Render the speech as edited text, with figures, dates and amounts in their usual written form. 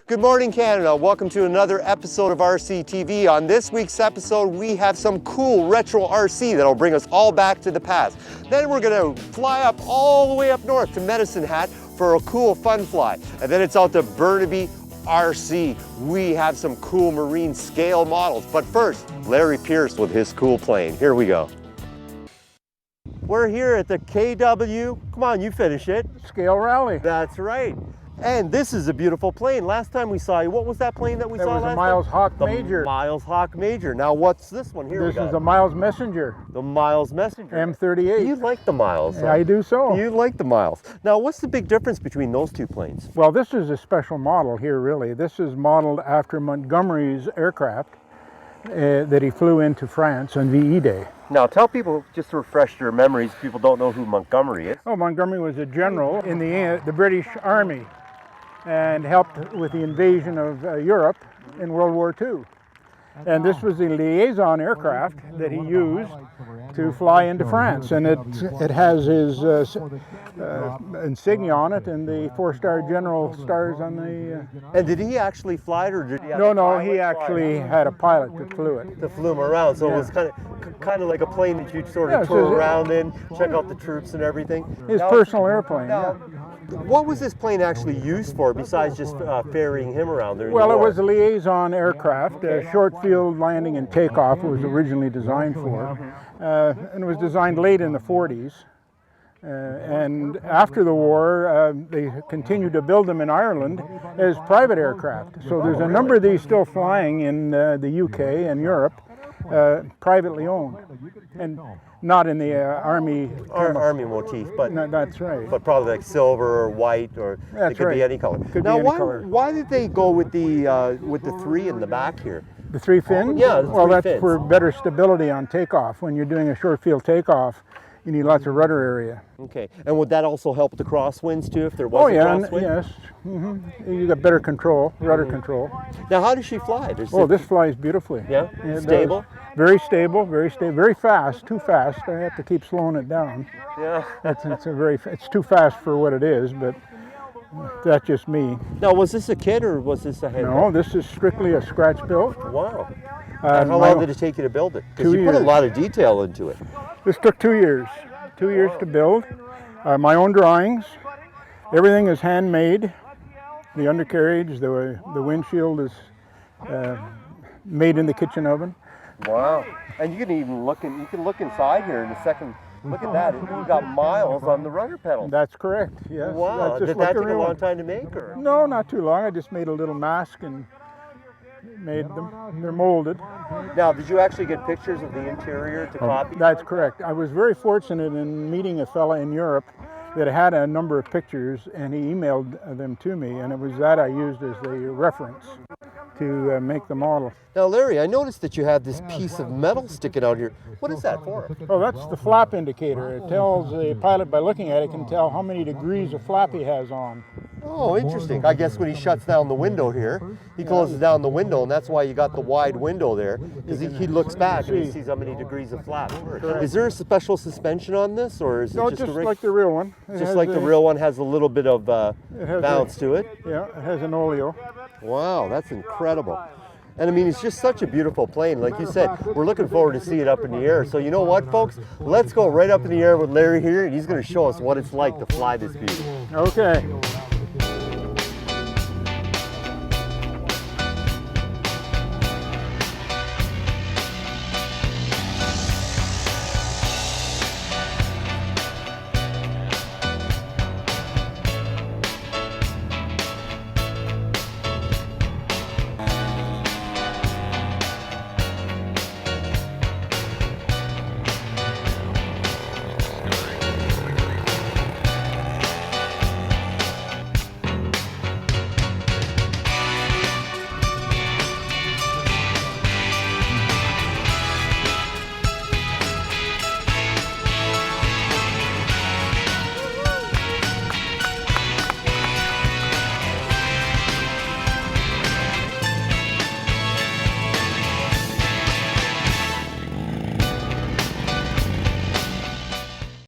Good morning, Canada. Welcome to another episode of RC TV. On this week's episode, we have some cool retro RC that'll bring us all back to the past. Then we're gonna fly up all the way up north to Medicine Hat for a cool fun fly. And then it's out to Burnaby RC. We have some cool marine scale models. But first, Larry Pierce with his cool plane. Here we go. We're here at the KW, come on, you finish it. Scale Rally. That's right. And this is a beautiful plane. Last time we saw you, what was that plane that we saw last time? That was a Miles Hawk Major. The Miles Hawk Major. Now what's this one here? This is a Miles Messenger. The Miles Messenger. M38. You like the Miles. Yeah, I do so. You like the Miles. Now what's the big difference between those two planes? Well, this is a special model here, really. This is modeled after Montgomery's aircraft that he flew into France on VE Day. Now tell people, just to refresh your memories, people don't know who Montgomery is. Oh, Montgomery was a general in the British Army and helped with the invasion of Europe in World War II. And this was the liaison aircraft that he used to fly into France. And it has his insignia on it and the 4-star general stars on the... And did he actually fly it, or did he have No, he actually had a pilot that flew it. That flew him around, so it was kind of like a plane that you'd sort of tour around in, check out the troops and everything. His personal airplane, What was this plane actually used for besides just ferrying him around there? Well, it was a liaison aircraft. Short field landing and takeoff was originally designed for. And it was designed late in the 40s. And after the war, they continued to build them in Ireland as private aircraft. So there's a number of these still flying in the UK and Europe, privately owned. And not in the Army motif, but no, that's right. But probably like silver or white, or it could be any color. Now, why did they go with the 3 in the back here? The 3 fins? Yeah, well, that's for better stability on takeoff. When you're doing a short field takeoff, you need lots of rudder area. Okay, and would that also help with the crosswinds too, if there was a crosswind? Yes. You got better control, rudder control. Now, how does she fly? This flies beautifully. Yeah, stable. Very stable, very fast. Too fast. I have to keep slowing it down. Yeah, it's too fast for what it is, but that's just me. Now, was this a kit or was this a hand? No, this is strictly a scratch build. Wow. And how long did it take you to build it? Because you put a lot of detail into it. This took 2 years. 2 years to build. My own drawings. Everything is handmade. The undercarriage, the windshield is made in the kitchen oven. Wow. And you can even look inside here in a second. Look at that. You got Miles on the rudder pedal. That's correct. Yes. Wow. Did that take a long time to make, or? No, not too long. I just made a little mask and made them. They're molded. Now, did you actually get pictures of the interior to copy? That's correct. I was very fortunate in meeting a fella in Europe that had a number of pictures, and he emailed them to me, and it was that I used as the reference to make the model. Now, Larry, I noticed that you have this piece of metal sticking out here. What is that for? Oh, that's the flap indicator. It tells the pilot, by looking at it, can tell how many degrees of flap he has on. Oh, interesting. I guess when he shuts down the window here, he closes down the window, and that's why you got the wide window there, because he looks back and he sees how many degrees of flap. Is there a special suspension on this, or is it just like the real one? Just like the real one has a little bit of bounce to it? Yeah, it has an oleo. Wow, that's incredible. And I mean, it's just such a beautiful plane. Like you said, we're looking forward to see it up in the air. So you know what, folks? Let's go right up in the air with Larry here, and he's going to show us what it's like to fly this beauty. Okay.